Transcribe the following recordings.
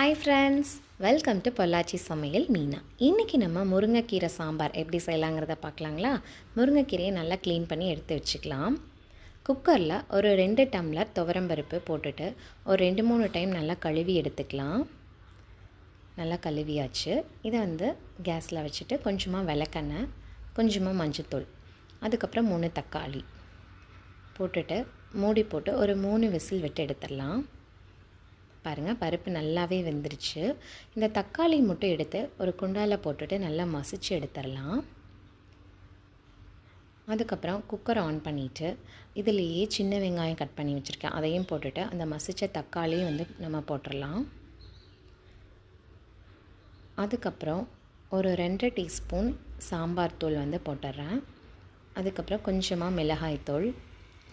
Hi friends, welcome to Pollachi சமையல் மீனா. இன்றைக்கி நம்ம முருங்கைக்கீரை சாம்பார் எப்படி செய்யலாங்கிறத பார்க்கலாங்களா. முருங்கைக்கீரையை நல்லா க்ளீன் பண்ணி எடுத்து வச்சுக்கலாம். குக்கரில் ஒரு 2 டம்ளர் துவரம்பருப்பு போட்டுட்டு ஒரு 2-3 டைம் நல்லா கழுவி எடுத்துக்கலாம். நல்லா கழுவியாச்சு. இதை கேஸில் வச்சுட்டு கொஞ்சமாக விளக்கெண்ணெய், கொஞ்சமாக மஞ்சத்தூள், அதுக்கப்புறம் 3 தக்காளி போட்டுட்டு மூடி போட்டு ஒரு 3 விசில் விட்டு எடுத்துடலாம். பாருங்கள், பருப்பு நல்லாவே வெந்துருச்சு. இந்த தக்காளி மட்டும் எடுத்து ஒரு குண்டாவில் போட்டுட்டு நல்லா மசிச்சு எடுத்துடலாம். அதுக்கப்புறம் குக்கரை ஆன் பண்ணிவிட்டு இதிலேயே சின்ன வெங்காயம் கட் பண்ணி வச்சுருக்கேன், அதையும் போட்டுட்டு அந்த மசித்த தக்காளியும் நம்ம போட்டுடலாம். அதுக்கப்புறம் ஒரு 2 டீஸ்பூன் சாம்பார் தூள் போட்டுடுறேன். அதுக்கப்புறம் கொஞ்சமாக மிளகாய் தூள்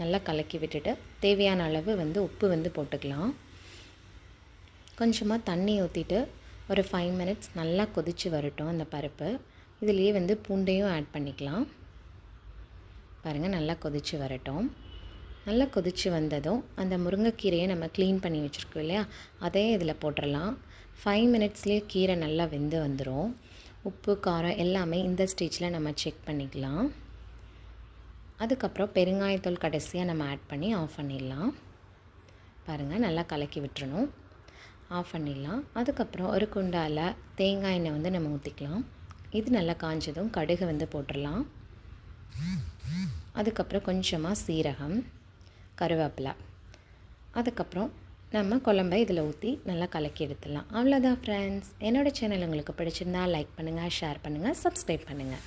நல்லா கலக்கி விட்டுட்டு தேவையான அளவு உப்பு போட்டுக்கலாம். கொஞ்சமாக தண்ணி ஊற்றிட்டு ஒரு 5 மினிட்ஸ் நல்லா கொதித்து வரட்டும். அந்த பருப்பு இதிலேயே பூண்டையும் ஆட் பண்ணிக்கலாம். பாருங்கள், நல்லா கொதித்து வரட்டும். நல்லா கொதித்து வந்ததும் அந்த முருங்கைக்கீரையை நம்ம க்ளீன் பண்ணி வச்சுருக்கோம் இல்லையா, அதையே இதில் போட்டுடலாம். 5 மினிட்ஸ்லேயே கீரை நல்லா வெந்து வந்துடும். உப்பு காரம் எல்லாமே இந்த ஸ்டேஜில் நம்ம செக் பண்ணிக்கலாம். அதுக்கப்புறம் பெருங்காயத்தூள் கடைசியாக நம்ம ஆட் பண்ணி ஆஃப் பண்ணிடலாம். பாருங்கள், நல்லா கலக்கி விட்டுறணும். ஆஃப் பண்ணிடலாம். அதுக்கப்புறம் ஒரு குண்டால் தேங்காய் எண்ணெய் நம்ம ஊற்றிக்கலாம். இது நல்லா காஞ்சதும் கடுகு போட்டுடலாம். அதுக்கப்புறம் கொஞ்சமாக சீரகம், கருவேப்பிலை, அதுக்கப்புறம் நம்ம குழம்பை இதில் ஊற்றி நல்லா கலக்கி எடுத்துடலாம். அவ்வளோதான் ஃப்ரெண்ட்ஸ். என்னோடய சேனல் உங்களுக்கு பிடிச்சிருந்தா லைக் பண்ணுங்கள், ஷேர் பண்ணுங்கள், சப்ஸ்கிரைப் பண்ணுங்கள்.